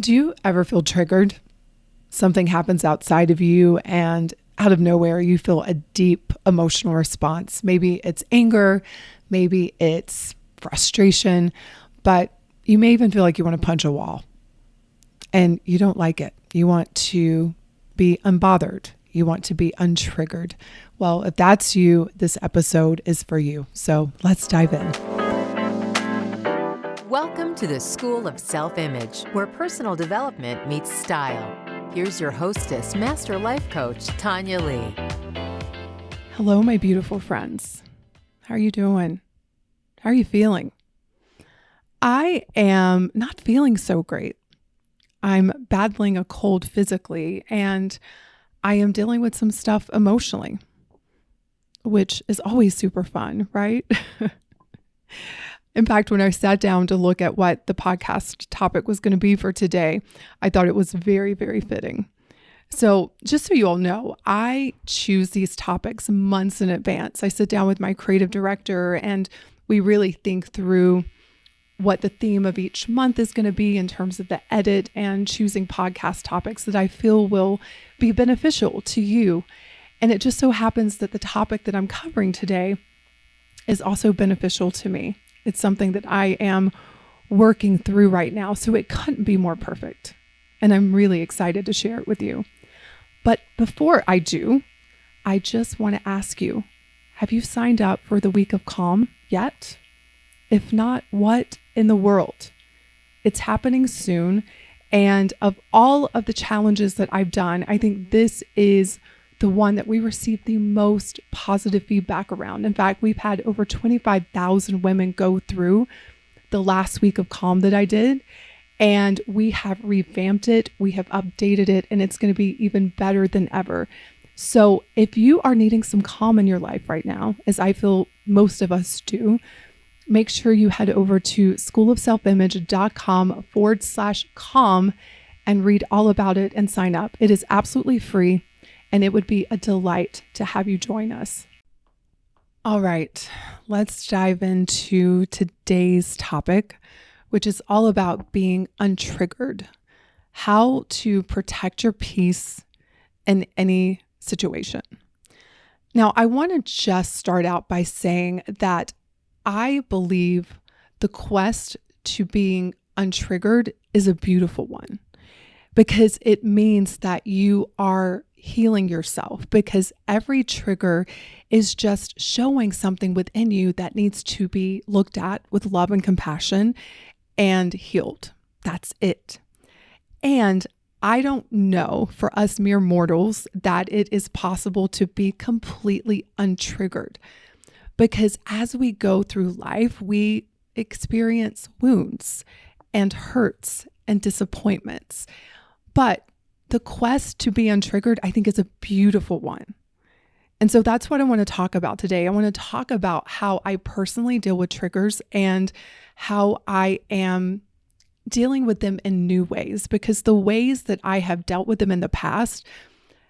Do you ever feel triggered? Something happens outside of you and out of nowhere, you feel a deep emotional response. Maybe it's anger, maybe it's frustration, but you may even feel like you want to punch a wall and you don't like it. You want to be unbothered. You want to be untriggered. Well, if that's you, this episode is for you. So let's dive in. Welcome to the School of Self-Image, where personal development meets style. Here's your hostess, Master Life Coach, Tonya Leigh. Hello, my beautiful friends. How are you doing? How are you feeling? I am not feeling so great. I'm battling a cold physically, and I am dealing with some stuff emotionally, which is always super fun, right? In fact, when I sat down to look at what the podcast topic was going to be for today, I thought it was very, very fitting. So just so you all know, I choose these topics months in advance. I sit down with my creative director and we really think through what the theme of each month is going to be in terms of the edit and choosing podcast topics that I feel will be beneficial to you. And it just so happens that the topic that I'm covering today is also beneficial to me. It's something that I am working through right now, so it couldn't be more perfect. And I'm really excited to share it with you. But before I do, I just want to ask you, have you signed up for the Week of Calm yet? If not, what in the world? It's happening soon. And of all of the challenges that I've done, I think this is the one that we received the most positive feedback around. In fact, we've had over 25,000 women go through the last week of Calm that I did, and we have revamped it, we have updated it, and it's going to be even better than ever. So if you are needing some calm in your life right now, as I feel most of us do, make sure you head over to schoolofselfimage.com/calm and read all about it and sign up. It is absolutely free. And it would be a delight to have you join us. All right, let's dive into today's topic, which is all about being untriggered, how to protect your peace in any situation. Now, I want to just start out by saying that I believe the quest to being untriggered is a beautiful one because it means that you are healing yourself, because every trigger is just showing something within you that needs to be looked at with love and compassion and healed. That's it. And I don't know for us mere mortals that it is possible to be completely untriggered, because as we go through life, we experience wounds and hurts and disappointments. But the quest to be untriggered, I think, is a beautiful one. And so that's what I want to talk about today. I want to talk about how I personally deal with triggers and how I am dealing with them in new ways, because the ways that I have dealt with them in the past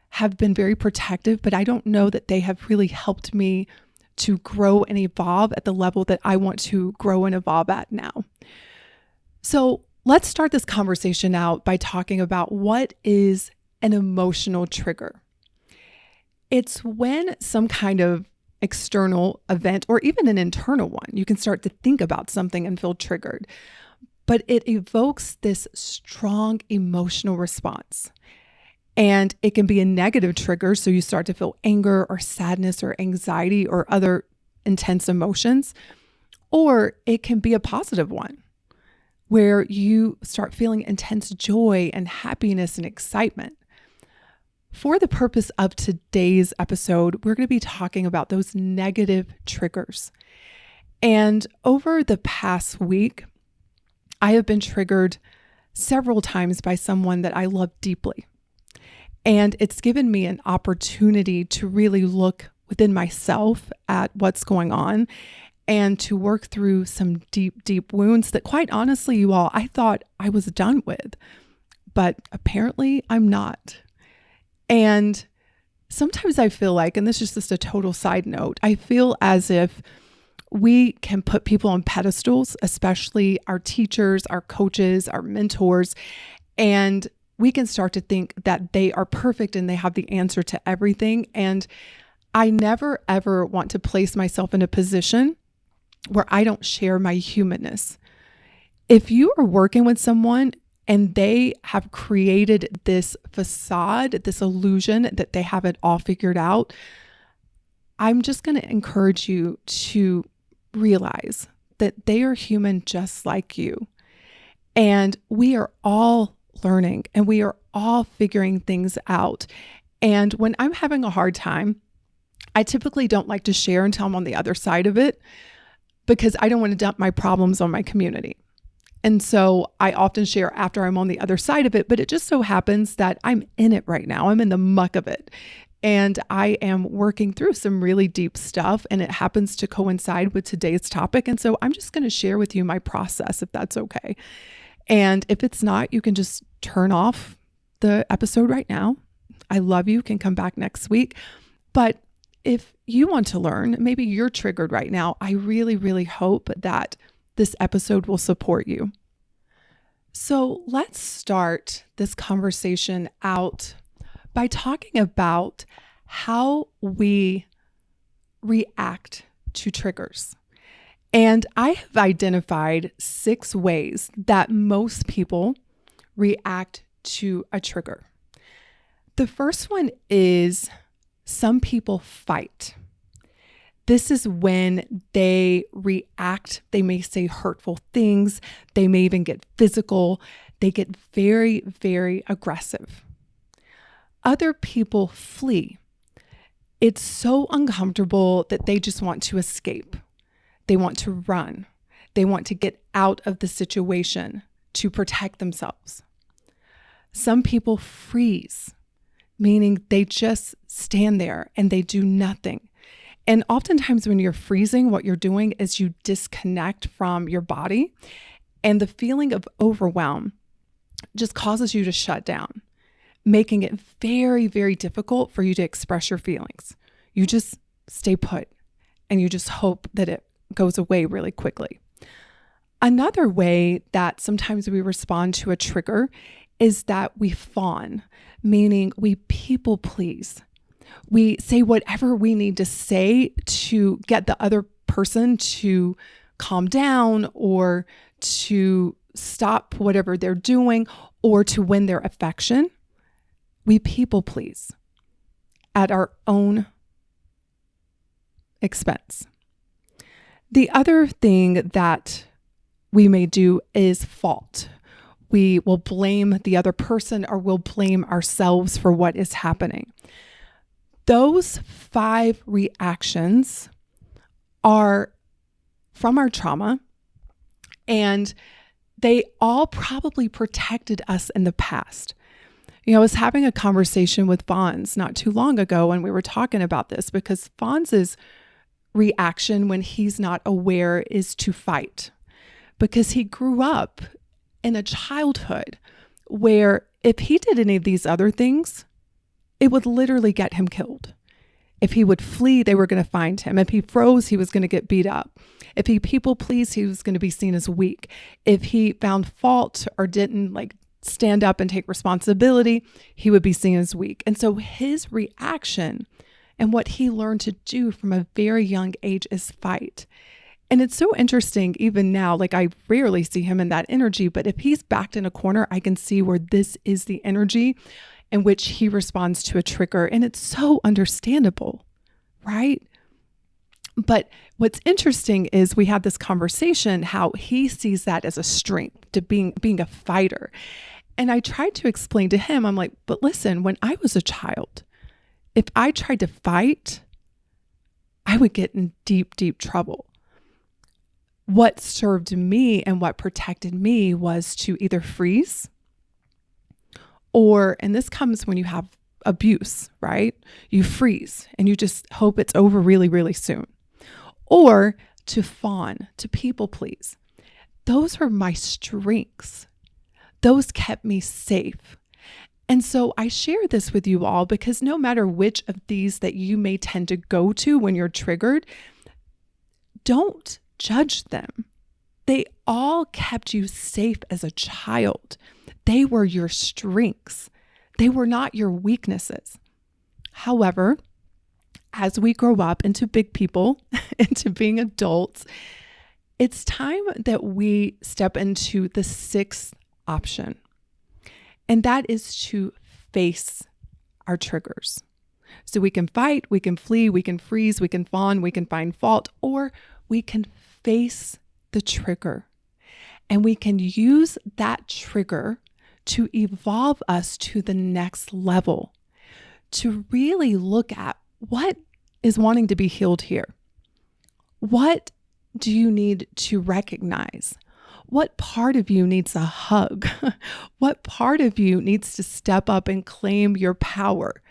have been very protective, but I don't know that they have really helped me to grow and evolve at the level that I want to grow and evolve at now. So let's start this conversation out by talking about what is an emotional trigger. It's when some kind of external event or even an internal one, you can start to think about something and feel triggered, but it evokes this strong emotional response. And it can be a negative trigger, so you start to feel anger or sadness or anxiety or other intense emotions, or it can be a positive one, where you start feeling intense joy and happiness and excitement. For the purpose of today's episode, we're going to be talking about those negative triggers. And over the past week, I have been triggered several times by someone that I love deeply. And it's given me an opportunity to really look within myself at what's going on and to work through some deep, deep wounds that, quite honestly, you all, I thought I was done with, but apparently I'm not. And sometimes I feel like, and this is just a total side note, I feel as if we can put people on pedestals, especially our teachers, our coaches, our mentors, And we can start to think that they are perfect and they have the answer to everything. And I never, ever want to place myself in a position where I don't share my humanness. If you are working with someone and they have created this facade, this illusion that they have it all figured out, I'm just going to encourage you to realize that they are human just like you. And we are all learning and we are all figuring things out. And when I'm having a hard time, I typically don't like to share until I'm on the other side of it because I don't want to dump my problems on my community. And so I often share after I'm on the other side of it, but it just so happens that I'm in it right now. I'm in the muck of it. And I am working through some really deep stuff, and it happens to coincide with today's topic. And so I'm just going to share with you my process, if that's okay. And if it's not, you can just turn off the episode right now. I love you, can come back next week. But if you want to learn, maybe you're triggered right now, I really, really hope that this episode will support you. So let's start this conversation out by talking about how we react to triggers. And I have identified 6 ways that most people react to a trigger. The first one is some people fight. This is when they react. They may say hurtful things. They may even get physical. They get very, very aggressive. Other people flee. It's so uncomfortable that they just want to escape. They want to run. They want to get out of the situation to protect themselves. Some people freeze, meaning they just stand there and they do nothing. And oftentimes when you're freezing, what you're doing is you disconnect from your body, and the feeling of overwhelm just causes you to shut down, making it very, very difficult for you to express your feelings. You just stay put and you just hope that it goes away really quickly. Another way that sometimes we respond to a trigger is that we fawn, meaning we people please. We say whatever we need to say to get the other person to calm down or to stop whatever they're doing or to win their affection. We people please at our own expense. The other thing that we may do is fault. We will blame the other person or we'll blame ourselves for what is happening. Those 5 reactions are from our trauma, and they all probably protected us in the past. You know, I was having a conversation with Fonz not too long ago, and we were talking about this because Fonz's reaction when he's not aware is to fight, because he grew up in a childhood where if he did any of these other things, it would literally get him killed. If he would flee, they were going to find him. If he froze, he was going to get beat up. If he people pleased, he was going to be seen as weak. If he found fault or didn't stand up and take responsibility, he would be seen as weak. And so his reaction and what he learned to do from a very young age is fight. And it's so interesting even now, I rarely see him in that energy, but if he's backed in a corner, I can see where this is the energy in which he responds to a trigger. And it's so understandable, right? But what's interesting is we had this conversation, how he sees that as a strength to being a fighter. And I tried to explain to him, I'm like, but listen, when I was a child, if I tried to fight, I would get in deep, deep trouble. What served me and what protected me was to either freeze or, and this comes when you have abuse, right? You freeze and you just hope it's over really, really soon. Or to fawn, to people please. Those are my strengths. Those kept me safe. And so I share this with you all because no matter which of these that you may tend to go to when you're triggered, don't judge them. They all kept you safe as a child. They were your strengths. They were not your weaknesses. However, as we grow up into big people, into being adults, it's time that we step into the sixth option. And that is to face our triggers. So we can fight, we can flee, we can freeze, we can fawn, we can find fault, or we can face the trigger. And we can use that trigger to evolve us to the next level, to really look at what is wanting to be healed here. What do you need to recognize? What part of you needs a hug? What part of you needs to step up and claim your power?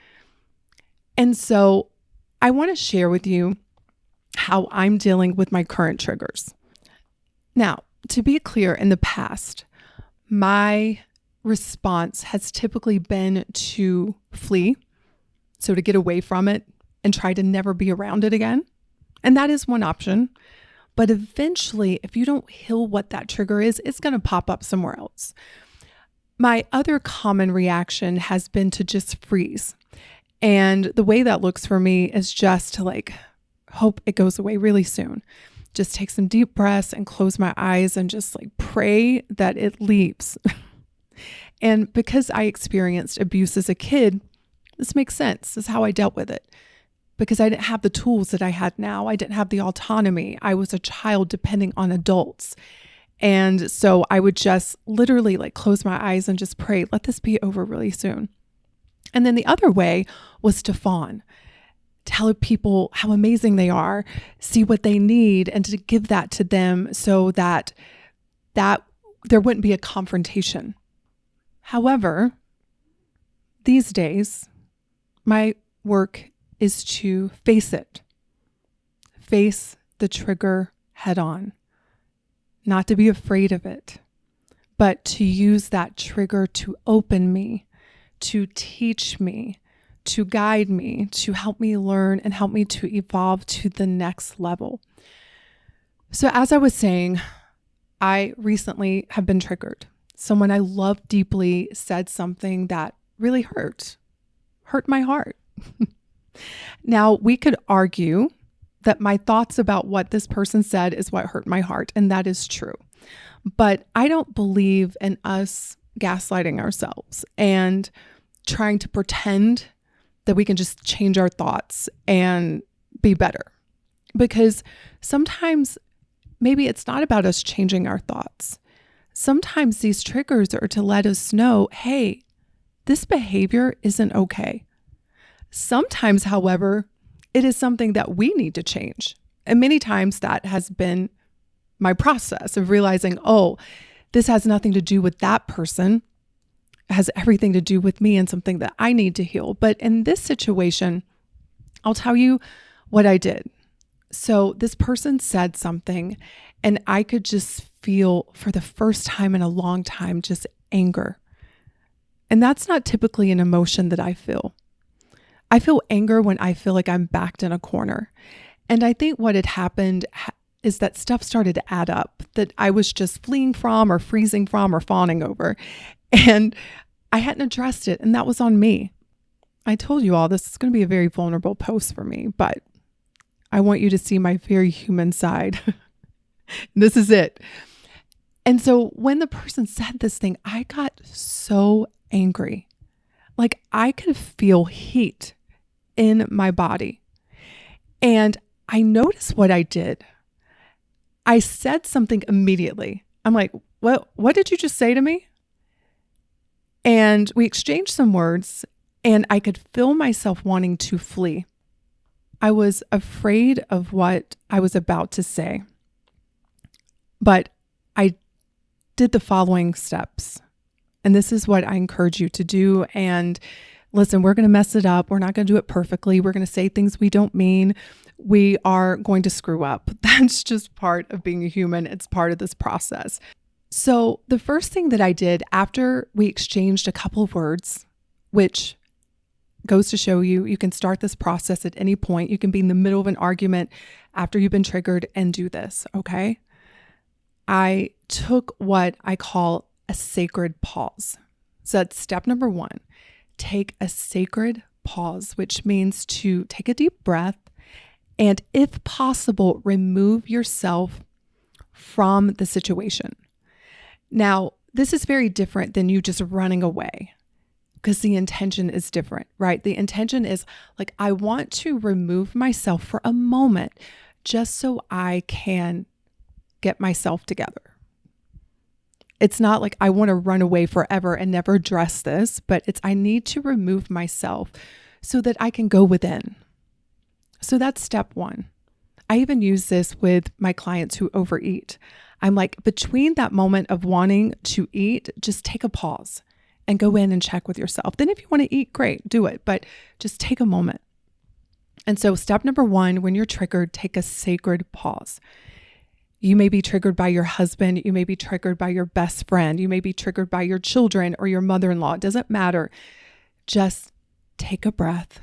And so I want to share with you how I'm dealing with my current triggers. Now, to be clear, in the past, my response has typically been to flee, so to get away from it and try to never be around it again. And that is one option. But eventually, if you don't heal what that trigger is, it's going to pop up somewhere else. My other common reaction has been to just freeze. And the way that looks for me is just to hope it goes away really soon. Just take some deep breaths and close my eyes and just pray that it leaves. And because I experienced abuse as a kid, this makes sense. This is how I dealt with it. Because I didn't have the tools that I had now. I didn't have the autonomy. I was a child depending on adults. And so I would just literally close my eyes and just pray, let this be over really soon. And then the other way was to fawn, tell people how amazing they are, see what they need, and to give that to them so that there wouldn't be a confrontation. However, these days, my work is to face it. Face the trigger head on. Not to be afraid of it, but to use that trigger to open me, to teach me, to guide me, to help me learn and help me to evolve to the next level. So as I was saying, I recently have been triggered. Someone I love deeply said something that really hurt my heart. Now, we could argue that my thoughts about what this person said is what hurt my heart, and that is true. But I don't believe in us gaslighting ourselves and trying to pretend that we can just change our thoughts and be better. Because sometimes maybe it's not about us changing our thoughts. Sometimes these triggers are to let us know, hey, this behavior isn't okay. Sometimes, however, it is something that we need to change. And many times that has been my process of realizing, oh, this has nothing to do with that person. It has everything to do with me and something that I need to heal. But in this situation, I'll tell you what I did. So this person said something and I could just feel for the first time in a long time, just anger. And that's not typically an emotion that I feel. I feel anger when I feel like I'm backed in a corner. And I think what had happened is that stuff started to add up that I was just fleeing from or freezing from or fawning over. And I hadn't addressed it. And that was on me. I told you all this is going to be a very vulnerable post for me, but I want you to see my very human side. This is it. And so when the person said this thing, I got so angry. I could feel heat in my body. And I noticed what I did. I said something immediately. I'm like, what did you just say to me? And we exchanged some words and I could feel myself wanting to flee. I was afraid of what I was about to say. But I did the following steps. And this is what I encourage you to do. And listen, we're going to mess it up. We're not going to do it perfectly. We're going to say things we don't mean. We are going to screw up. That's just part of being a human. It's part of this process. So the first thing that I did after we exchanged a couple of words, which goes to show you, you can start this process at any point. You can be in the middle of an argument after you've been triggered and do this, okay? I took what I call a sacred pause. So that's step number one. Take a sacred pause, which means to take a deep breath and, if possible, remove yourself from the situation. Now, this is very different than you just running away, because the intention is different, right? The intention is like, I want to remove myself for a moment just so I can get myself together. It's not like I want to run away forever and never address this, but it's I need to remove myself so that I can go within. So that's step one. I even use this with my clients who overeat. I'm like, between that moment of wanting to eat, just take a pause and go in and check with yourself. Then if you want to eat, great, do it, but just take a moment. And so step number one, when you're triggered, take a sacred pause. You may be triggered by your husband. You may be triggered by your best friend. You may be triggered by your children or your mother-in-law. It doesn't matter. Just take a breath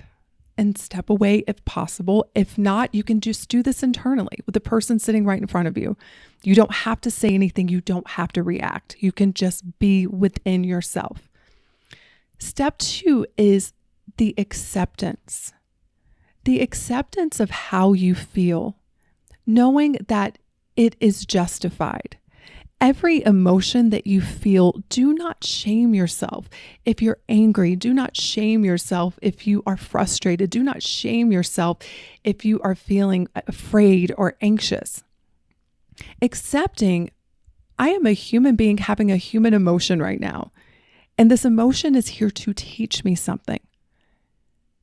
and step away if possible. If not, you can just do this internally with the person sitting right in front of you. You don't have to say anything. You don't have to react. You can just be within yourself. Step two is the acceptance. The acceptance of how you feel, knowing that it is justified. Every emotion that you feel, do not shame yourself. If you're angry, do not shame yourself. If you are frustrated, do not shame yourself. If you are feeling afraid or anxious. Accepting, I am a human being having a human emotion right now. And this emotion is here to teach me something.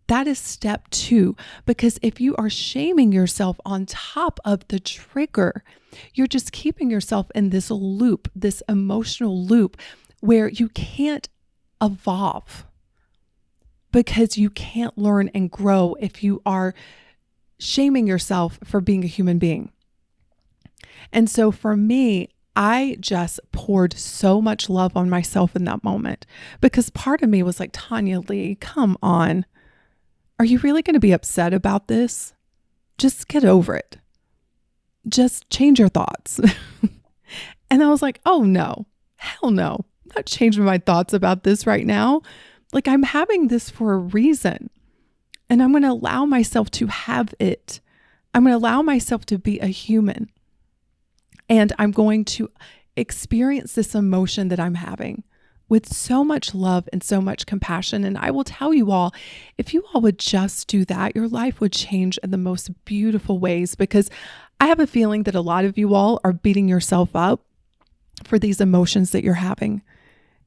That is step two, because if you are shaming yourself on top of the trigger, you're just keeping yourself in this loop, this emotional loop where you can't evolve because you can't learn and grow if you are shaming yourself for being a human being. And so for me, I just poured so much love on myself in that moment because part of me was like, Tonya Leigh, come on. Are you really going to be upset about this? Just get over it. Just change your thoughts. And I was like, oh no, hell no. I'm not changing my thoughts about this right now. Like, I'm having this for a reason. And I'm going to allow myself to have it. I'm going to allow myself to be a human. And I'm going to experience this emotion that I'm having with so much love and so much compassion. And I will tell you all, if you all would just do that, your life would change in the most beautiful ways, because I have a feeling that a lot of you all are beating yourself up for these emotions that you're having.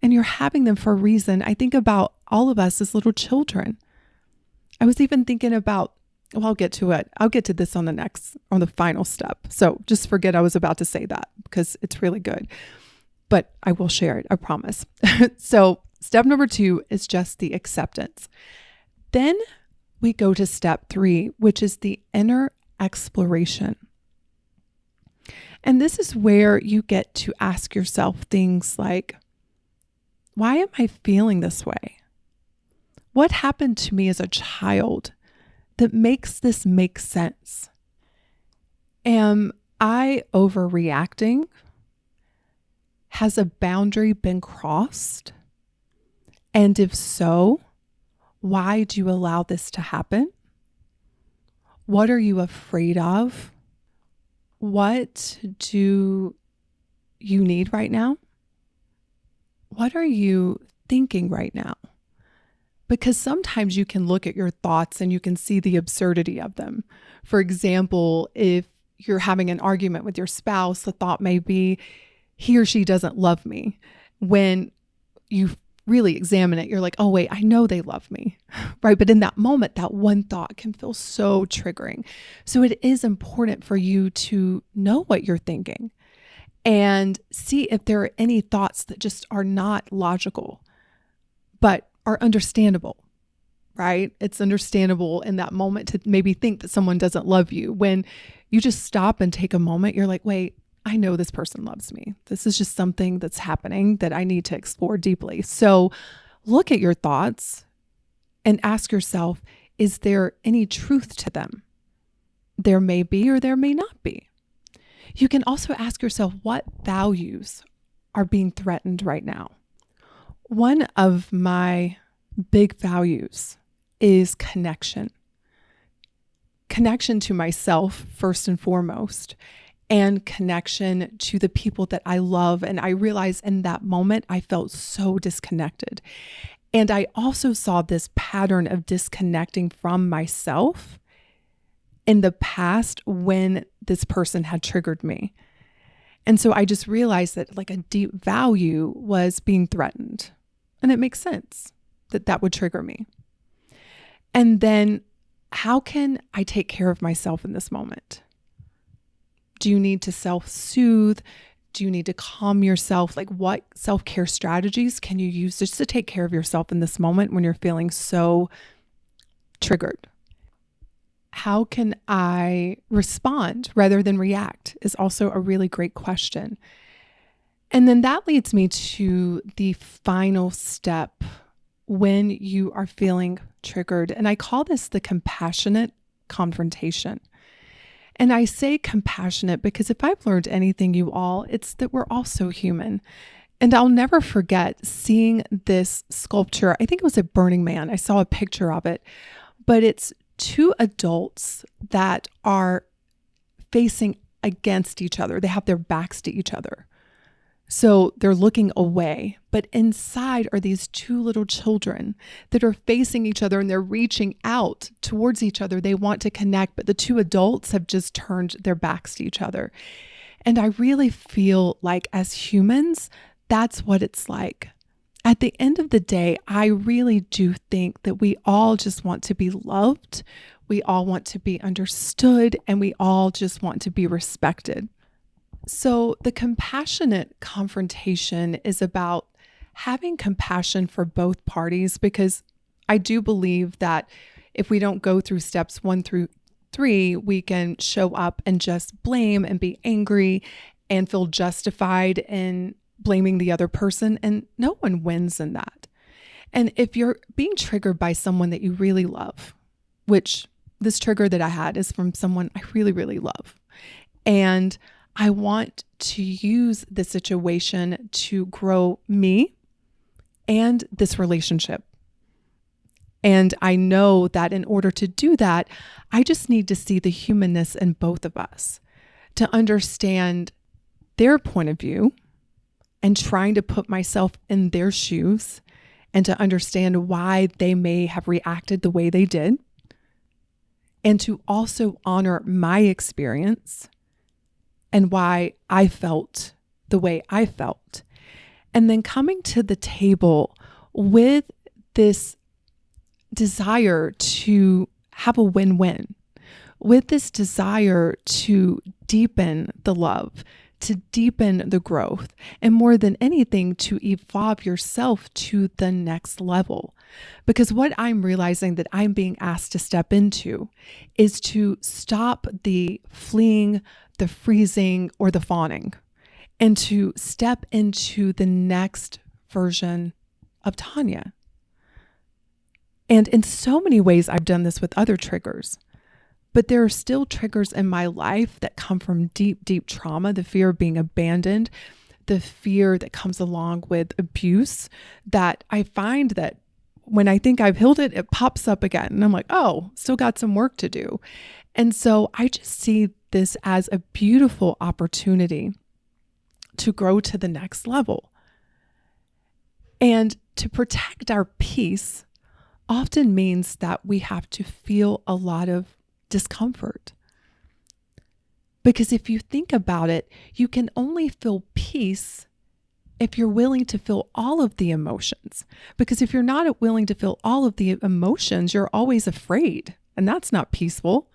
And you're having them for a reason. I think about all of us as little children. I was even thinking about, well, I'll get to it. I'll get to this on the final step. So just forget I was about to say that because it's really good. But I will share it, I promise. So step number two is just the acceptance. Then we go to step three, which is the inner exploration. And this is where you get to ask yourself things like, why am I feeling this way? What happened to me as a child that makes this make sense? Am I overreacting? Has a boundary been crossed? And if so, why do you allow this to happen? What are you afraid of? What do you need right now? What are you thinking right now? Because sometimes you can look at your thoughts and you can see the absurdity of them. For example, if you're having an argument with your spouse, the thought may be, he or she doesn't love me. When you really examine it, you're like, oh wait, I know they love me, right? But in that moment, that one thought can feel so triggering. So it is important for you to know what you're thinking and see if there are any thoughts that just are not logical, but are understandable, right? It's understandable in that moment to maybe think that someone doesn't love you. When you just stop and take a moment, you're like, wait, I know this person loves me. This is just something that's happening that I need to explore deeply. So look at your thoughts and ask yourself, is there any truth to them? There may be or there may not be. You can also ask yourself, what values are being threatened right now? One of my big values is connection. Connection to myself, first and foremost, and connection to the people that I love. And I realized in that moment, I felt so disconnected. And I also saw this pattern of disconnecting from myself in the past when this person had triggered me. And so I just realized that like a deep value was being threatened. And it makes sense that that would trigger me. And then how can I take care of myself in this moment? Do you need to self-soothe? Do you need to calm yourself? Like, what self-care strategies can you use just to take care of yourself in this moment when you're feeling so triggered? How can I respond rather than react is also a really great question. And then that leads me to the final step when you are feeling triggered. And I call this the compassionate confrontation. And I say compassionate because if I've learned anything, you all, it's that we're all so human. And I'll never forget seeing this sculpture. I think it was at Burning Man. I saw a picture of it, but it's two adults that are facing against each other. They have their backs to each other. So they're looking away, but inside are these two little children that are facing each other and they're reaching out towards each other. They want to connect, but the two adults have just turned their backs to each other. And I really feel like as humans, that's what it's like. At the end of the day, I really do think that we all just want to be loved. We all want to be understood, and we all just want to be respected. So the compassionate confrontation is about having compassion for both parties, because I do believe that if we don't go through steps 1 through 3, we can show up and just blame and be angry and feel justified in blaming the other person, and no one wins in that. And if you're being triggered by someone that you really love, which this trigger that I had is from someone I really, really love, and I want to use the situation to grow me and this relationship. And I know that in order to do that, I just need to see the humanness in both of us, to understand their point of view and trying to put myself in their shoes and to understand why they may have reacted the way they did, and to also honor my experience and why I felt the way I felt. And then coming to the table with this desire to have a win-win, with this desire to deepen the love, to deepen the growth, and more than anything, to evolve yourself to the next level. Because what I'm realizing that I'm being asked to step into is to stop the fleeing, the freezing, or the fawning, and to step into the next version of Tonya. And in so many ways, I've done this with other triggers, but there are still triggers in my life that come from deep, deep trauma, the fear of being abandoned, the fear that comes along with abuse, that I find that when I think I've healed it, it pops up again. And I'm like, oh, still got some work to do. And so I just see this as a beautiful opportunity to grow to the next level. And to protect our peace often means that we have to feel a lot of discomfort. Because if you think about it, you can only feel peace if you're willing to feel all of the emotions. Because if you're not willing to feel all of the emotions, you're always afraid, and that's not peaceful.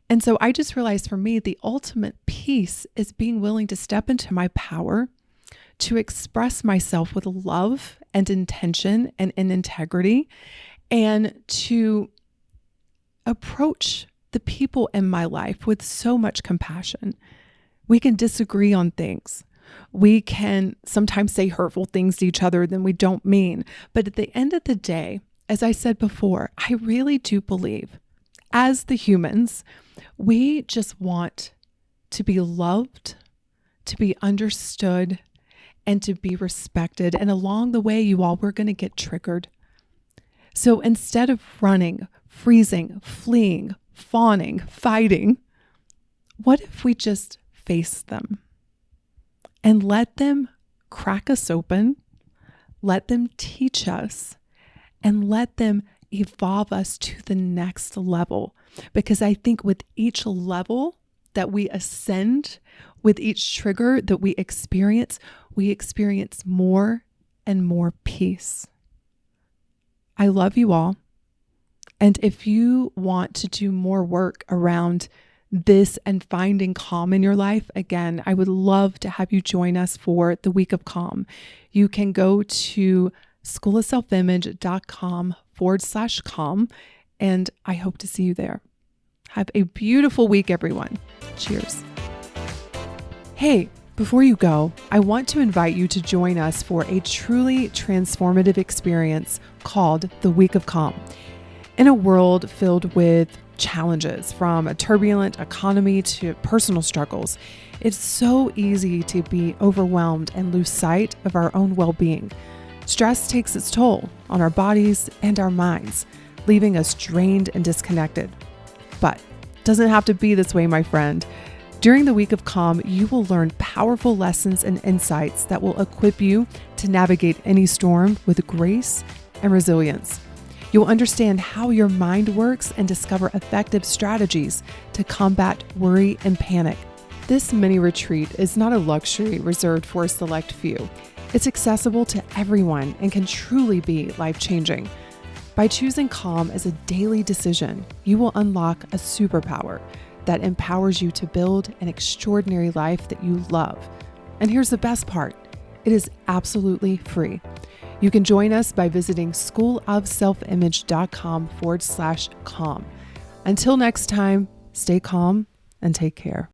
And so I just realized for me, the ultimate peace is being willing to step into my power, to express myself with love and intention and in integrity, and to approach the people in my life with so much compassion. We can disagree on things. We can sometimes say hurtful things to each other than we don't mean. But at the end of the day, as I said before, I really do believe as the humans, we just want to be loved, to be understood, and to be respected. And along the way, you all, we're going to get triggered. So instead of running, freezing, fleeing, fawning, fighting, what if we just face them and let them crack us open, let them teach us, and let them evolve us to the next level? Because I think with each level that we ascend, with each trigger that we experience more and more peace. I love you all. And if you want to do more work around this and finding calm in your life, again, I would love to have you join us for the Week of Calm. You can go to schoolofselfimage.com/calm, and I hope to see you there. Have a beautiful week, everyone. Cheers. Hey, before you go, I want to invite you to join us for a truly transformative experience called the Week of Calm. In a world filled with challenges, from a turbulent economy to personal struggles, it's so easy to be overwhelmed and lose sight of our own well-being. Stress takes its toll on our bodies and our minds, leaving us drained and disconnected. But it doesn't have to be this way, my friend. During the Week of Calm, you will learn powerful lessons and insights that will equip you to navigate any storm with grace and resilience. You'll understand how your mind works and discover effective strategies to combat worry and panic. This mini retreat is not a luxury reserved for a select few. It's accessible to everyone and can truly be life-changing. By choosing calm as a daily decision, you will unlock a superpower that empowers you to build an extraordinary life that you love. And here's the best part. It is absolutely free. You can join us by visiting schoolofselfimage.com/calm. Until next time, stay calm and take care.